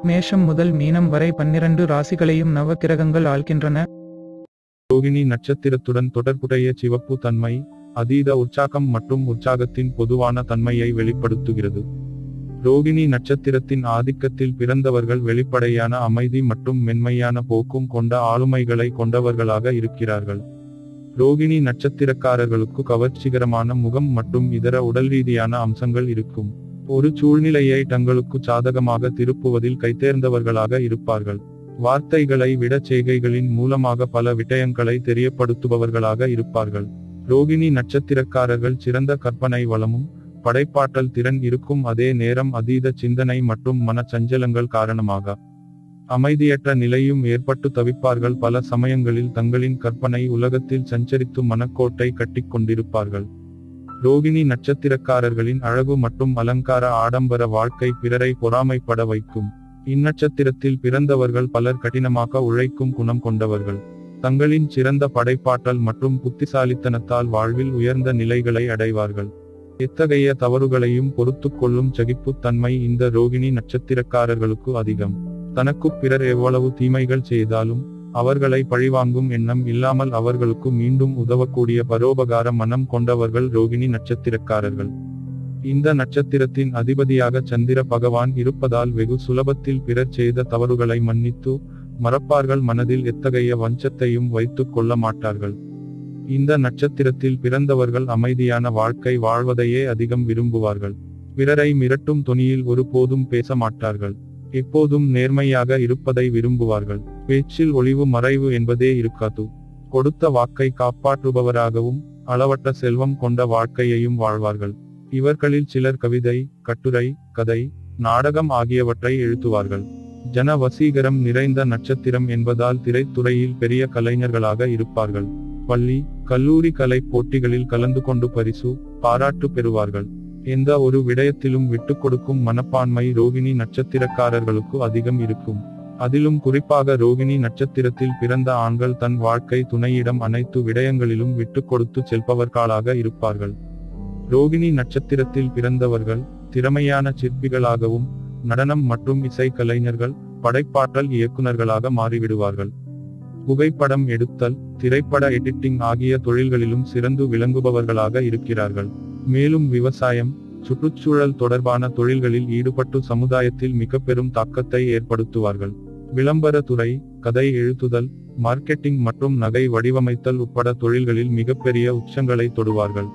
மேஷம் முதல் மீனம் வரை 12 ராசிகளையும் நவக்கிரகங்கள் ஆள்கின்றன. ரோகிணி நட்சத்திரத்துடன் தொடர்புடைய சிவப்பு தன்மை அதீத உற்சாகம் மற்றும் உற்சாகத்தின் பொதுவான தன்மையை வெளிப்படுத்துகிறது. ரோகிணி நட்சத்திரத்தின் ஆதிக்கத்தில் பிறந்தவர்கள் வெளிப்படையான அமைதி மற்றும் மென்மையான போக்கும் கொண்ட ஆளுமைகளை கொண்டவர்களாக இருக்கிறார்கள். ரோகிணி நட்சத்திரக்காரர்களுக்கு கவர்ச்சிகரமான முகம் மற்றும் இதர உடல்ரீதியான அம்சங்கள் இருக்கும். ஒரு சூழ்நிலையை தங்களுக்கு சாதகமாக திருப்புவதில் கைதேர்ந்தவர்களாக இருப்பார்கள். வார்த்தைகளை விட செய்கைகளின் மூலமாக பல விடயங்களை தெரியப்படுத்துபவர்களாக இருப்பார்கள். ரோகிணி நட்சத்திரக்காரர்கள் சிறந்த கற்பனை வளமும் படைப்பாற்றல் திறன் இருக்கும் அதே நேரம் அதீத சிந்தனை மற்றும் மன சஞ்சலங்கள் காரணமாக அமைதியற்ற நிலையும் ஏற்பட்டு தவிப்பார்கள். பல சமயங்களில் தங்களின் கற்பனை உலகத்தில் சஞ்சரித்து மனக்கோட்டை கட்டிக் கொண்டிருப்பார்கள். ரோகிணி நட்சத்திரக்காரர்களின் அழகு மற்றும் அலங்கார ஆடம்பர வாழ்க்கை பிறரை பொறாமைப்பட வைக்கும். இந்நட்சத்திரத்தில் பிறந்தவர்கள் பலர் கடினமாக உழைக்கும் குணம் கொண்டவர்கள். தங்களின் சிறந்த படைப்பாற்றல் மற்றும் புத்திசாலித்தனத்தால் வாழ்வில் உயர்ந்த நிலைகளை அடைவார்கள். எத்தகைய தவறுகளையும் பொறுத்துக் கொள்ளும் சகிப்புத் தன்மை இந்த ரோகிணி நட்சத்திரக்காரர்களுக்கு அதிகம். தனக்கு பிறர் எவ்வளவு தீமைகள் செய்தாலும் அவர்களை பழிவாங்கும் எண்ணம் இல்லாமல் அவர்களுக்கு மீண்டும் உதவக்கூடிய பரோபகார மனம் கொண்டவர்கள் ரோகிணி நட்சத்திரக்காரர்கள். இந்த நட்சத்திரத்தின் அதிபதியாக சந்திர பகவான் இருப்பதால் வெகு சுலபத்தில் பிறர் செய்த தவறுகளை மன்னித்து மறப்பார்கள். மனதில் எத்தகைய வஞ்சத்தையும் வைத்துக் கொள்ள மாட்டார்கள். இந்த நட்சத்திரத்தில் பிறந்தவர்கள் அமைதியான வாழ்க்கை வாழ்வதையே அதிகம் விரும்புவார்கள். பிறரை மிரட்டும் தொனியில் ஒருபோதும் பேச மாட்டார்கள். எப்போதும் நேர்மையாக இருப்பதை விரும்புவார்கள். பேச்சில் ஒளிவு மறைவு என்பதே இருக்காது. கொடுத்த வாக்கை காப்பாற்றுபவராகவும் அளவற்ற செல்வம் கொண்ட வாழ்க்கையையும் வாழ்வார்கள். இவர்களில் சிலர் கவிதை, கட்டுரை, கதை, நாடகம் ஆகியவற்றை எழுதுவார்கள். ஜன வசீகரம் நிறைந்த நட்சத்திரம் என்பதால் திரைத்துறையில் பெரிய கலைஞர்களாக இருப்பார்கள். பள்ளி, கல்லூரி கலை போட்டிகளில் கலந்து கொண்டு பரிசு, பாராட்டு பெறுவார்கள். எந்த ஒரு விடயத்திலும் விட்டுக் கொடுக்கும் மனப்பான்மை ரோகிணி நட்சத்திரக்காரர்களுக்கு அதிகம் இருக்கும். அதிலும் குறிப்பாக ரோகிணி நட்சத்திரத்தில் பிறந்த ஆண்கள் தன் வாழ்க்கை துணையிடம் அனைத்து விடயங்களிலும் விட்டுக் கொடுத்து செல்பவர்களாக இருப்பார்கள். ரோகிணி நட்சத்திரத்தில் பிறந்தவர்கள் திறமையான சிற்பிகளாகவும் நடனம் மற்றும் இசை கலைஞர்கள், படைப்பாற்றல் இயக்குநர்களாக மாறிவிடுவார்கள். புகைப்படம் எடுத்தல், திரைப்பட எடிட்டிங் ஆகிய தொழில்களிலும் சிறந்து விளங்குபவர்களாக இருக்கிறார்கள். மேலும் விவசாயம், சுற்றுச்சூழல் தொடர்பான தொழில்களில் ஈடுபட்டு சமுதாயத்தில் மிக பெரும் தாக்கத்தை ஏற்படுத்துவார்கள். விளம்பர துறை, கதை எழுதுதல், மார்க்கெட்டிங் மற்றும் நகை வடிவமைத்தல் உட்பட தொழில்களில் மிகப்பெரிய உச்சங்களை தொடுவார்கள்.